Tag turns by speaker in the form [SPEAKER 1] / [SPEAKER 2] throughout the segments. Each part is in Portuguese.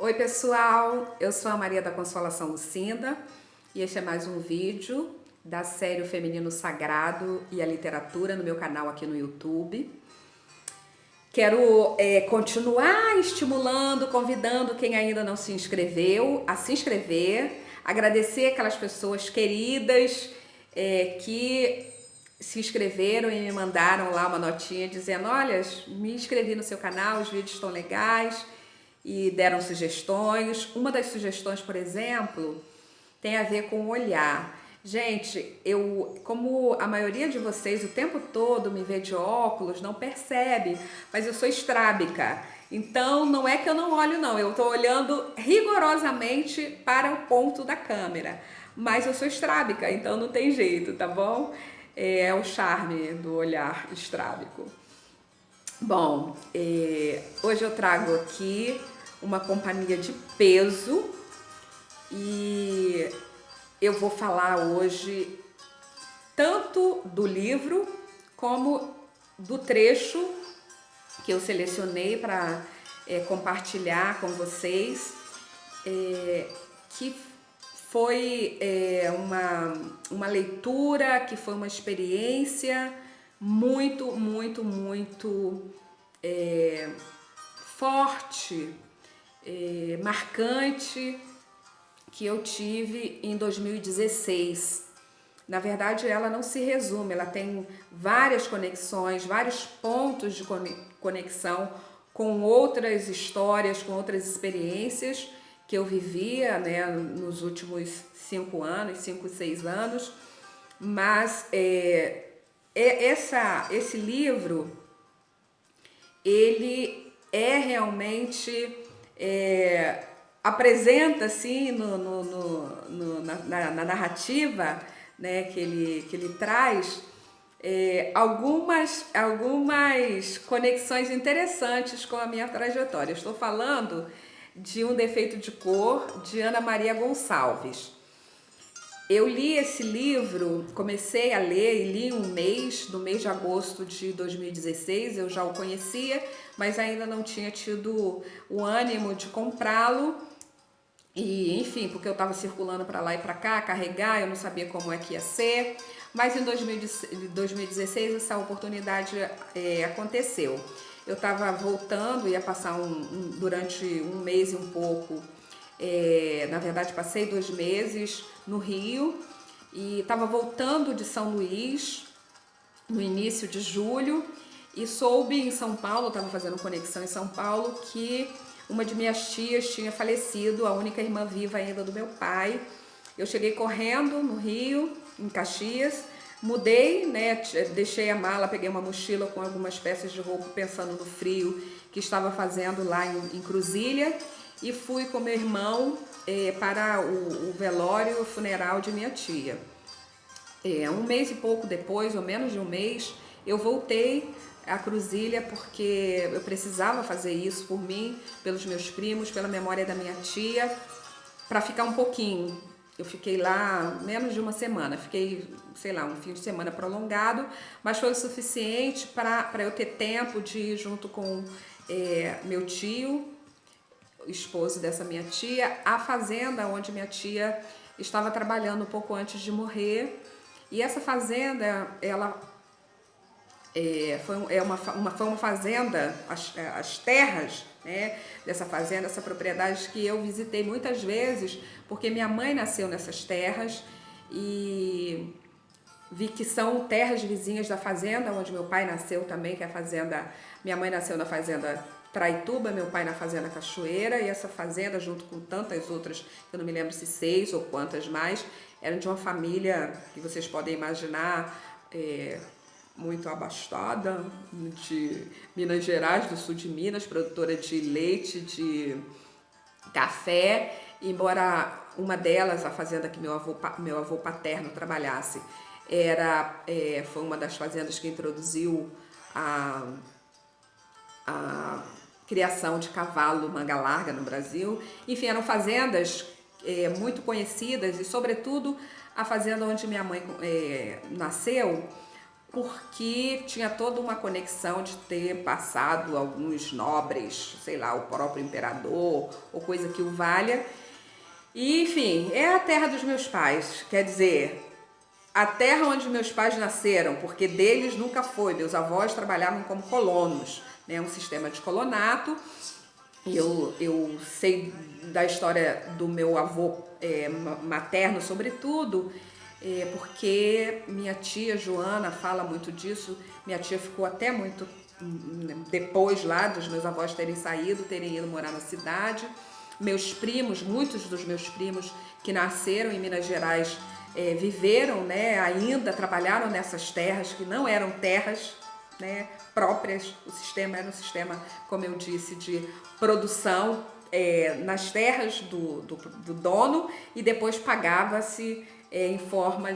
[SPEAKER 1] Oi pessoal, eu sou a Maria da Consolação Lucinda e este é mais um vídeo da série O Feminino Sagrado e a Literatura no meu canal aqui no YouTube. Quero continuar estimulando, convidando quem ainda não se inscreveu a se inscrever, agradecer aquelas pessoas queridas que se inscreveram e me mandaram lá uma notinha dizendo: olha, me inscrevi no seu canal, os vídeos estão legais, e deram sugestões. Uma das sugestões, por exemplo, tem a ver com o olhar. Gente, como a maioria de vocês o tempo todo me vê de óculos, não percebe, mas eu sou estrábica. Então não é que eu não olho não, eu estou olhando rigorosamente para o ponto da câmera. Mas eu sou estrábica, então não tem jeito, tá bom? É o charme do olhar estrábico. Bom, hoje eu trago aqui uma companhia de peso e eu vou falar hoje tanto do livro como do trecho que eu selecionei para compartilhar com vocês, que foi uma leitura, que foi uma experiência muito forte, marcante, que eu tive em 2016. Na verdade, ela não se resume, ela tem várias conexões, vários pontos de conexão com outras histórias, com outras experiências que eu vivia, né, nos últimos 5, 6 anos. Mas esse livro, ele realmente apresenta assim na narrativa, né, que ele traz algumas conexões interessantes com a minha trajetória. Estou falando de Um Defeito de Cor, de Ana Maria Gonçalves. Eu li esse livro, comecei a ler e li no mês de agosto de 2016, eu já o conhecia, mas ainda não tinha tido o ânimo de comprá-lo. E enfim, porque eu estava circulando para lá e para cá, carregar, eu não sabia como é que ia ser. Mas em 2016 essa oportunidade aconteceu. Eu estava voltando, ia passar durante um mês e um pouco. Na verdade, passei 2 meses no Rio e estava voltando de São Luís no início de julho e soube em São Paulo, estava fazendo conexão em São Paulo, que uma de minhas tias tinha falecido, a única irmã viva ainda do meu pai. Eu cheguei correndo no Rio, em Caxias, mudei, né, deixei a mala, peguei uma mochila com algumas peças de roupa pensando no frio que estava fazendo lá em Cruzília e fui com meu irmão para o velório e o funeral de minha tia. Um mês e pouco depois, ou menos de um mês, eu voltei a Cruzília porque eu precisava fazer isso por mim, pelos meus primos, pela memória da minha tia, para ficar um pouquinho. Eu fiquei lá menos de uma semana, fiquei, sei lá, um fim de semana prolongado, mas foi o suficiente para eu ter tempo de ir junto com meu tio, esposo dessa minha tia, à fazenda onde minha tia estava trabalhando um pouco antes de morrer. E essa fazenda, ela foi uma fazenda, as terras, né, dessa fazenda, essa propriedade que eu visitei muitas vezes, porque minha mãe nasceu nessas terras e vi que são terras vizinhas da fazenda onde meu pai nasceu também, que é a fazenda, minha mãe nasceu na fazenda Traituba, meu pai na fazenda Cachoeira, e essa fazenda, junto com tantas outras, eu não me lembro se 6 ou quantas mais, eram de uma família que vocês podem imaginar, muito abastada, de Minas Gerais, do sul de Minas, produtora de leite, de café, embora uma delas, a fazenda que meu avô paterno trabalhasse, foi uma das fazendas que introduziu a criação de cavalo manga larga no Brasil. Enfim, eram fazendas muito conhecidas e, sobretudo, a fazenda onde minha mãe nasceu, porque tinha toda uma conexão de ter passado alguns nobres, sei lá, o próprio imperador ou coisa que o valha. E, enfim, é a terra dos meus pais, quer dizer, a terra onde meus pais nasceram, porque deles nunca foi. Meus avós trabalhavam como colonos, né, um sistema de colonato. E eu sei da história do meu avô materno, sobretudo, porque minha tia Joana fala muito disso. Minha tia ficou até muito depois lá dos meus avós terem saído, terem ido morar na cidade. Meus primos, muitos dos meus primos que nasceram em Minas Gerais, viveram, né, ainda trabalharam nessas terras que não eram terras, né, próprias. O sistema era um sistema, como eu disse, de produção nas terras do dono, e depois pagava-se em forma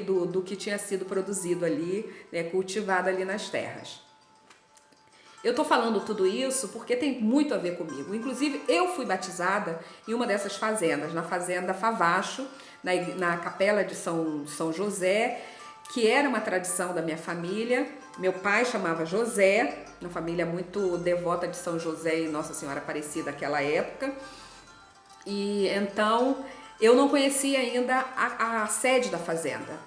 [SPEAKER 1] do que tinha sido produzido ali, né, cultivado ali nas terras. Eu tô falando tudo isso porque tem muito a ver comigo. Inclusive, eu fui batizada em uma dessas fazendas, na Fazenda Favacho, na Capela de São José, que era uma tradição da minha família. Meu pai chamava José, uma família muito devota de São José e Nossa Senhora Aparecida naquela época. E então eu não conhecia ainda a sede da fazenda.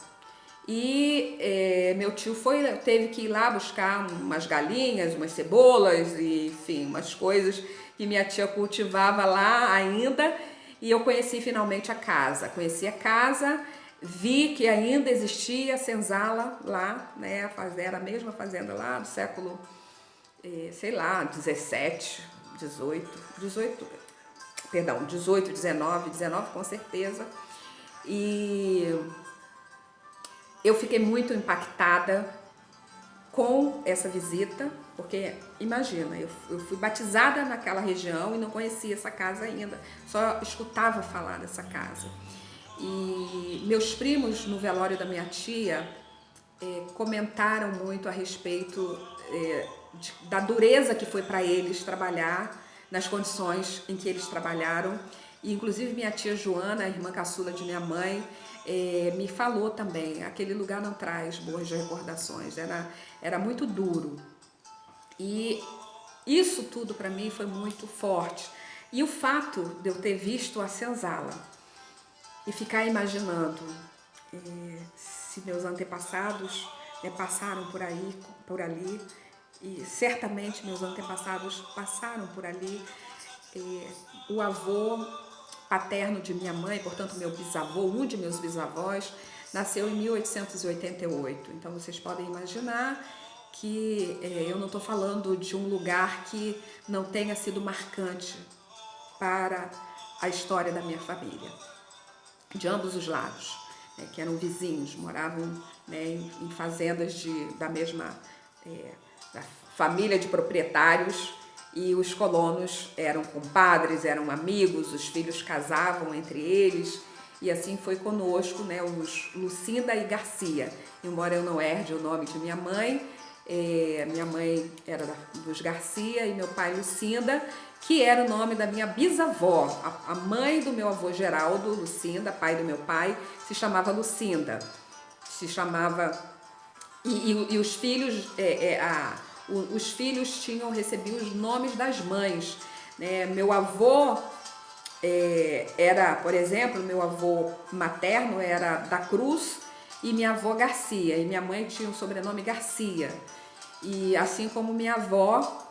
[SPEAKER 1] E meu tio teve que ir lá buscar umas galinhas, umas cebolas, e, enfim, umas coisas que minha tia cultivava lá ainda. E eu conheci finalmente a casa. Conheci a casa, vi que ainda existia a senzala lá, né? Era a mesma fazenda lá do século, sei lá, 17, 19 com certeza. E eu fiquei muito impactada com essa visita, porque imagina, eu fui batizada naquela região e não conhecia essa casa ainda, só escutava falar dessa casa. E meus primos, no velório da minha tia, comentaram muito a respeito da dureza que foi para eles trabalhar nas condições em que eles trabalharam. E, inclusive, minha tia Joana, a irmã caçula de minha mãe, me falou também, aquele lugar não traz boas recordações, era muito duro. E isso tudo para mim foi muito forte. E o fato de eu ter visto a senzala e ficar imaginando se meus antepassados passaram por ali, e certamente meus antepassados passaram por ali. O avô paterno de minha mãe, portanto meu bisavô, um de meus bisavós, nasceu em 1888. Então vocês podem imaginar que eu não estou falando de um lugar que não tenha sido marcante para a história da minha família, de ambos os lados, que eram vizinhos, moravam, né, em fazendas da mesma da família de proprietários. E os colonos eram compadres, eram amigos, os filhos casavam entre eles, e assim foi conosco, né, os Lucinda e Garcia. Embora eu não herde o nome de minha mãe era dos Garcia e meu pai Lucinda, que era o nome da minha bisavó. A mãe do meu avô Geraldo, Lucinda, pai do meu pai, se chamava Lucinda. Se chamava... E os filhos... Os filhos recebiam os nomes das mães, né? Meu avô por exemplo, meu avô materno era da Cruz e minha avó Garcia, e minha mãe tinha o sobrenome Garcia. E assim como minha avó,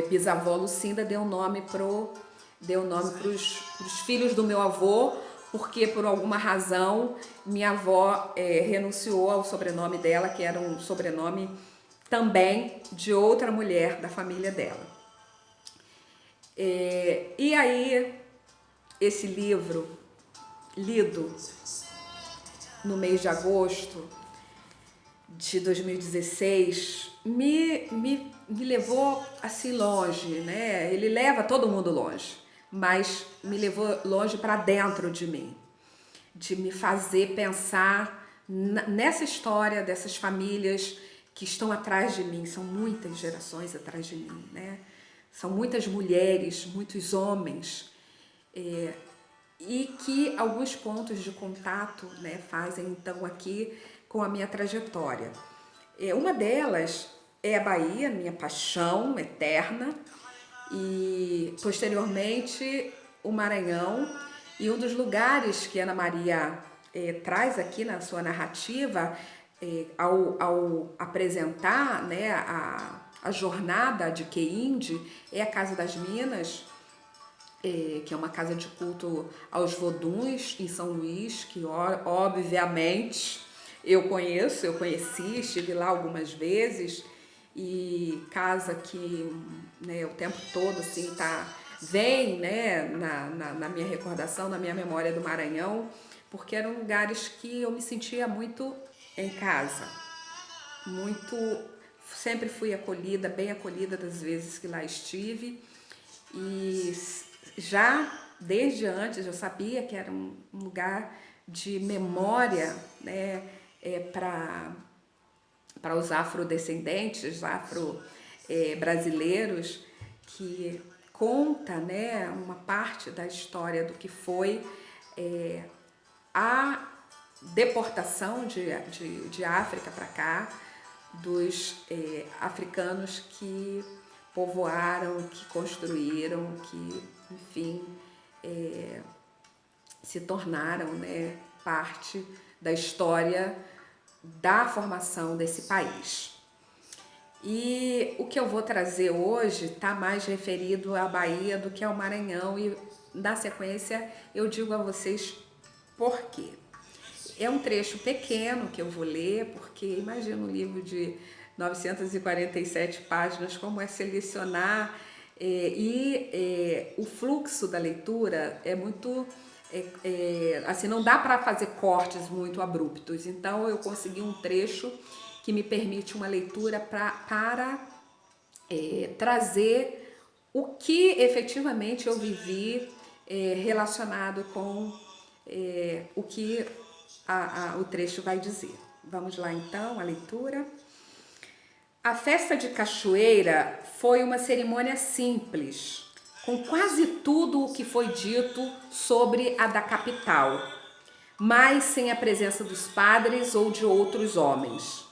[SPEAKER 1] bisavó Lucinda, deu nome pros filhos do meu avô, porque por alguma razão minha avó renunciou ao sobrenome dela, que era um sobrenome também de outra mulher da família dela. E aí, esse livro, lido no mês de agosto de 2016, me levou assim longe, né? Ele leva todo mundo longe, mas me levou longe para dentro de mim, de me fazer pensar nessa história dessas famílias que estão atrás de mim. São muitas gerações atrás de mim, né? São muitas mulheres, muitos homens, e que alguns pontos de contato, né, fazem então aqui com a minha trajetória. Uma delas é a Bahia, minha paixão eterna, e posteriormente o Maranhão. E um dos lugares que Ana Maria traz aqui na sua narrativa, ao apresentar, né, a jornada de Queinde, é a Casa das Minas, que é uma casa de culto aos voduns em São Luís, que obviamente eu conheci, estive lá algumas vezes, e casa que, né, o tempo todo assim vem, né, na minha recordação, na minha memória do Maranhão, porque eram lugares que eu me sentia muito em casa, sempre fui acolhida, bem acolhida das vezes que lá estive, e já desde antes eu sabia que era um lugar de memória, né, para os afrodescendentes, afro-brasileiros, que conta, né, uma parte da história do que foi a deportação de África para cá, dos africanos que povoaram, que construíram, que, enfim, se tornaram, né, parte da história da formação desse país. E o que eu vou trazer hoje está mais referido à Bahia do que ao Maranhão, e na sequência eu digo a vocês por quê. É um trecho pequeno que eu vou ler, porque imagina um livro de 947 páginas, como é selecionar, o fluxo da leitura é muito, assim, não dá para fazer cortes muito abruptos, então eu consegui um trecho que me permite uma leitura para trazer o que efetivamente eu vivi relacionado com o que o trecho vai dizer. Vamos lá então, a leitura. A festa de Cachoeira foi uma cerimônia simples, com quase tudo o que foi dito sobre a da capital, mas sem a presença dos padres ou de outros homens.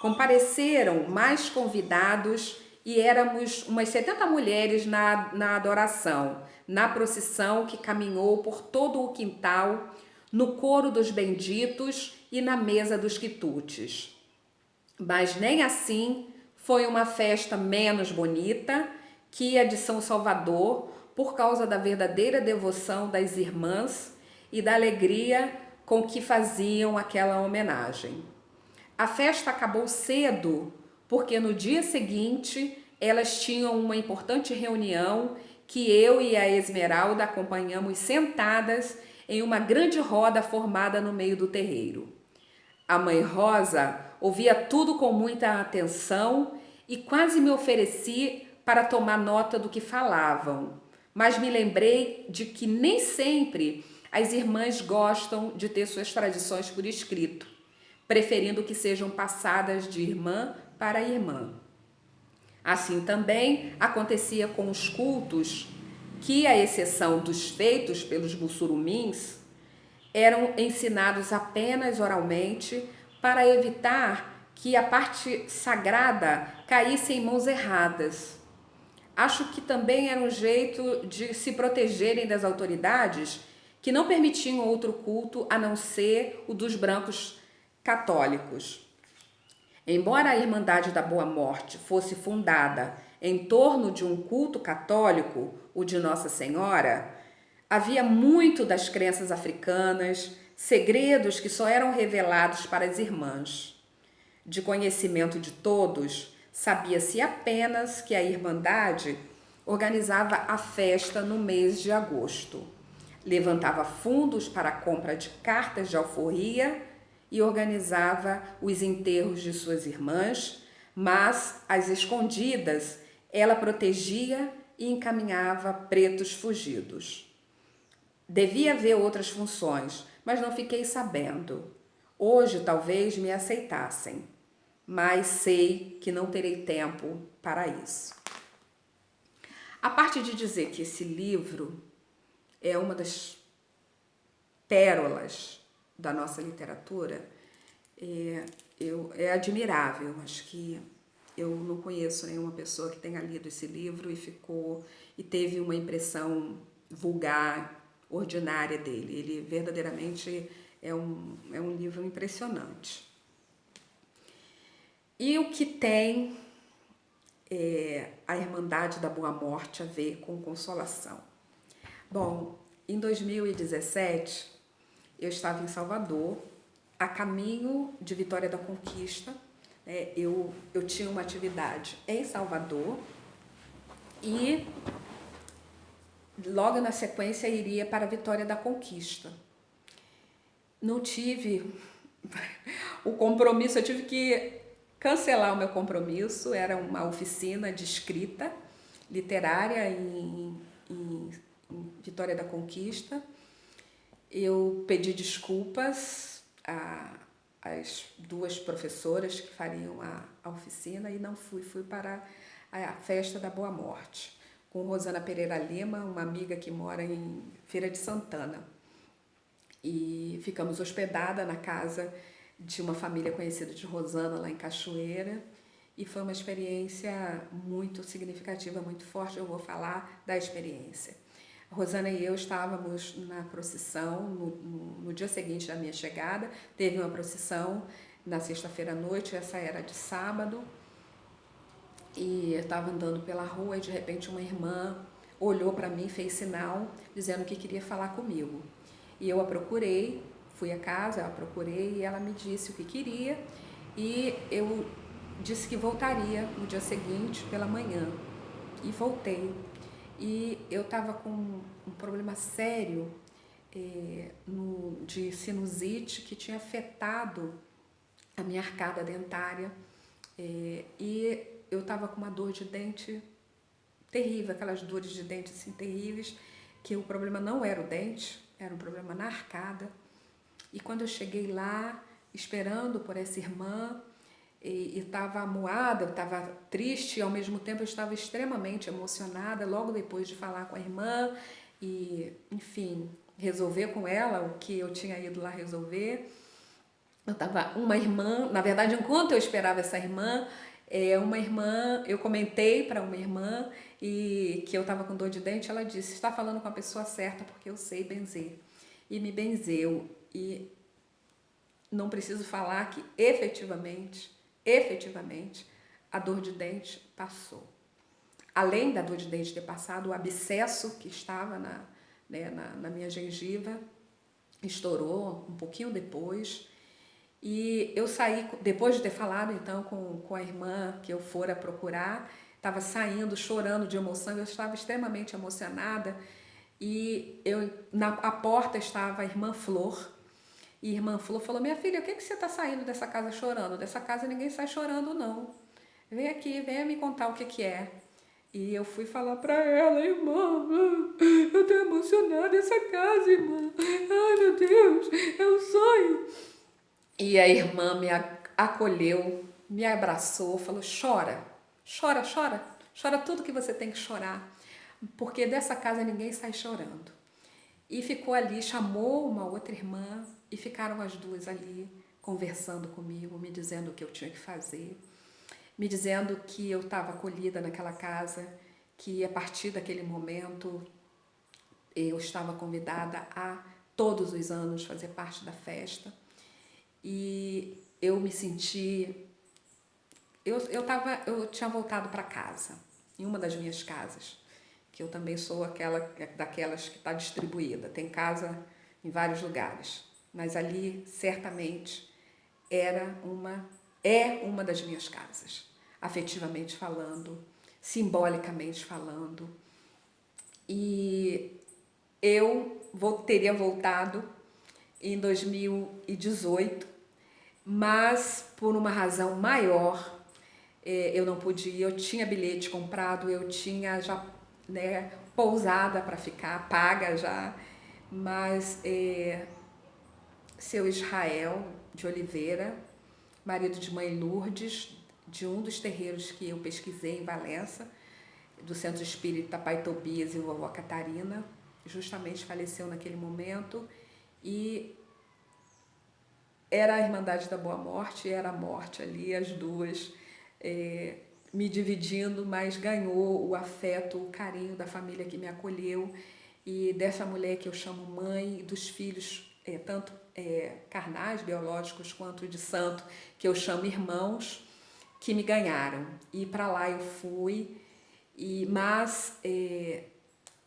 [SPEAKER 1] Compareceram mais convidados e éramos umas 70 mulheres na adoração, na procissão que caminhou por todo o quintal, no coro dos benditos e na mesa dos quitutes. Mas nem assim foi uma festa menos bonita que a de São Salvador, por causa da verdadeira devoção das irmãs e da alegria com que faziam aquela homenagem. A festa acabou cedo, porque no dia seguinte elas tinham uma importante reunião que eu e a Esmeralda acompanhamos sentadas em uma grande roda formada no meio do terreiro. A mãe Rosa ouvia tudo com muita atenção e quase me ofereci para tomar nota do que falavam, mas me lembrei de que nem sempre as irmãs gostam de ter suas tradições por escrito, preferindo que sejam passadas de irmã para irmã. Assim também acontecia com os cultos, que, à exceção dos feitos pelos mussurumins, eram ensinados apenas oralmente para evitar que a parte sagrada caísse em mãos erradas. Acho que também era um jeito de se protegerem das autoridades que não permitiam outro culto a não ser o dos brancos católicos. Embora a Irmandade da Boa Morte fosse fundada em torno de um culto católico, o de Nossa Senhora, havia muito das crenças africanas, segredos que só eram revelados para as irmãs. De conhecimento de todos, sabia-se apenas que a Irmandade organizava a festa no mês de agosto, levantava fundos para a compra de cartas de alforria e organizava os enterros de suas irmãs, mas, às escondidas, ela protegia e encaminhava pretos fugidos. Devia haver outras funções, mas não fiquei sabendo. Hoje talvez me aceitassem, mas sei que não terei tempo para isso. A parte de dizer que esse livro é uma das pérolas da nossa literatura, É admirável. Acho que eu não conheço nenhuma pessoa que tenha lido esse livro e teve uma impressão vulgar, ordinária dele. Ele verdadeiramente é um livro impressionante. E o que tem a Irmandade da Boa Morte a ver com consolação? Bom, em 2017 eu estava em Salvador, a caminho de Vitória da Conquista. Eu tinha uma atividade em Salvador e logo na sequência iria para Vitória da Conquista. Não tive o compromisso, eu tive que cancelar o meu compromisso. Era uma oficina de escrita literária em Vitória da Conquista. Eu pedi desculpas às duas professoras que fariam a oficina e não fui para a festa da Boa Morte, com Rosana Pereira Lima, uma amiga que mora em Feira de Santana. E ficamos hospedada na casa de uma família conhecida de Rosana, lá em Cachoeira, e foi uma experiência muito significativa, muito forte. Eu vou falar da experiência. A Rosana e eu estávamos na procissão no dia seguinte da minha chegada. Teve uma procissão na sexta-feira à noite, essa era de sábado, e eu estava andando pela rua e de repente uma irmã olhou para mim, fez sinal, dizendo que queria falar comigo. E eu a procurei, fui à casa, eu a procurei e ela me disse o que queria, e eu disse que voltaria no dia seguinte pela manhã, e voltei. E eu estava com um problema sério de sinusite que tinha afetado a minha arcada dentária, e eu estava com uma dor de dente terrível, aquelas dores de dente assim terríveis, que o problema não era o dente, era um problema na arcada. E quando eu cheguei lá, esperando por essa irmã, e estava amuada, eu estava triste, e ao mesmo tempo eu estava extremamente emocionada, logo depois de falar com a irmã e, enfim, resolver com ela o que eu tinha ido lá resolver. Uma irmã, na verdade, enquanto eu esperava essa irmã, eu comentei para uma irmã e que eu estava com dor de dente. Ela disse: está falando com a pessoa certa, porque eu sei benzer. E me benzeu, e não preciso falar que efetivamente, a dor de dente passou. Além da dor de dente ter passado, o abscesso que estava na minha gengiva estourou um pouquinho depois. E eu saí, depois de ter falado então com a irmã que eu fora procurar, estava saindo chorando de emoção, eu estava extremamente emocionada, e à porta estava a irmã Flor. E a irmã Flor falou: minha filha, o que você está saindo dessa casa chorando? Dessa casa ninguém sai chorando, não. Vem aqui, venha me contar o que é. E eu fui falar para ela: irmã, eu estou emocionada, essa casa, irmã. Ai, meu Deus, é um sonho. E a irmã me acolheu, me abraçou, falou: chora, chora, chora, chora tudo que você tem que chorar, porque dessa casa ninguém sai chorando. E ficou ali, chamou uma outra irmã, e ficaram as duas ali conversando comigo, me dizendo o que eu tinha que fazer, me dizendo que eu estava acolhida naquela casa, que a partir daquele momento eu estava convidada a todos os anos fazer parte da festa. E eu me senti... Eu tinha voltado para casa, em uma das minhas casas, que eu também sou daquelas que está distribuída, tem casa em vários lugares, mas ali certamente é uma das minhas casas, afetivamente falando, simbolicamente falando. E eu teria voltado em 2018, mas por uma razão maior eu não pude ir. Eu tinha bilhete comprado, eu tinha já pousada para ficar, paga já, mas seu Israel de Oliveira, marido de mãe Lourdes, de um dos terreiros que eu pesquisei em Valença, do Centro Espírita Pai Tobias e Vovó Catarina, justamente faleceu naquele momento. E era a Irmandade da Boa Morte, era a morte ali, as duas me dividindo, mas ganhou o afeto, o carinho da família que me acolheu e dessa mulher que eu chamo mãe, e dos filhos, tanto carnais, biológicos, quanto de santo, que eu chamo irmãos, que me ganharam. E para lá eu fui, mas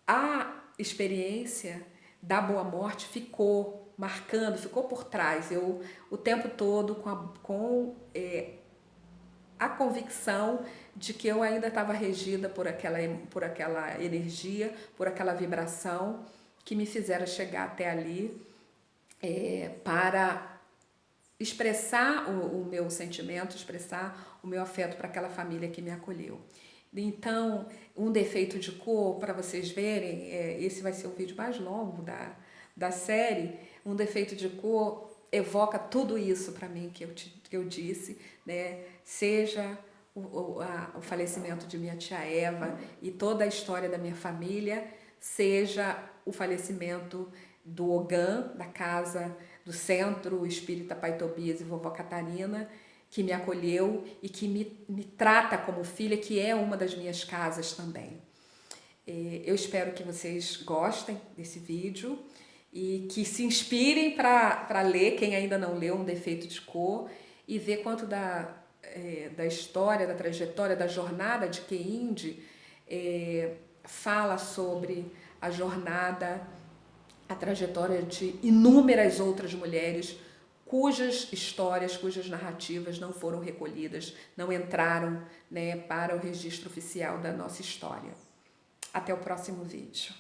[SPEAKER 1] a experiência da Boa Morte ficou marcando, ficou por trás. Eu, o tempo todo, com a convicção de que eu ainda estava regida por aquela energia, por aquela vibração que me fizeram chegar até ali para expressar o meu sentimento, expressar o meu afeto para aquela família que me acolheu. Então, um defeito de cor, para vocês verem, esse vai ser o vídeo mais longo da série. Um defeito de cor evoca tudo isso para mim que eu disse, né? Seja o falecimento de minha tia Eva e toda a história da minha família, seja o falecimento do Ogã, da casa do Centro Espírita Pai Tobias e Vovó Catarina, que me acolheu e que me trata como filha, que é uma das minhas casas também. Eu espero que vocês gostem desse vídeo e que se inspirem para ler, quem ainda não leu, Um Defeito de Cor, e ver quanto da história, da trajetória, da jornada de Keinde fala sobre a jornada, a trajetória de inúmeras outras mulheres cujas histórias, cujas narrativas não foram recolhidas, não entraram, né, para o registro oficial da nossa história. Até o próximo vídeo.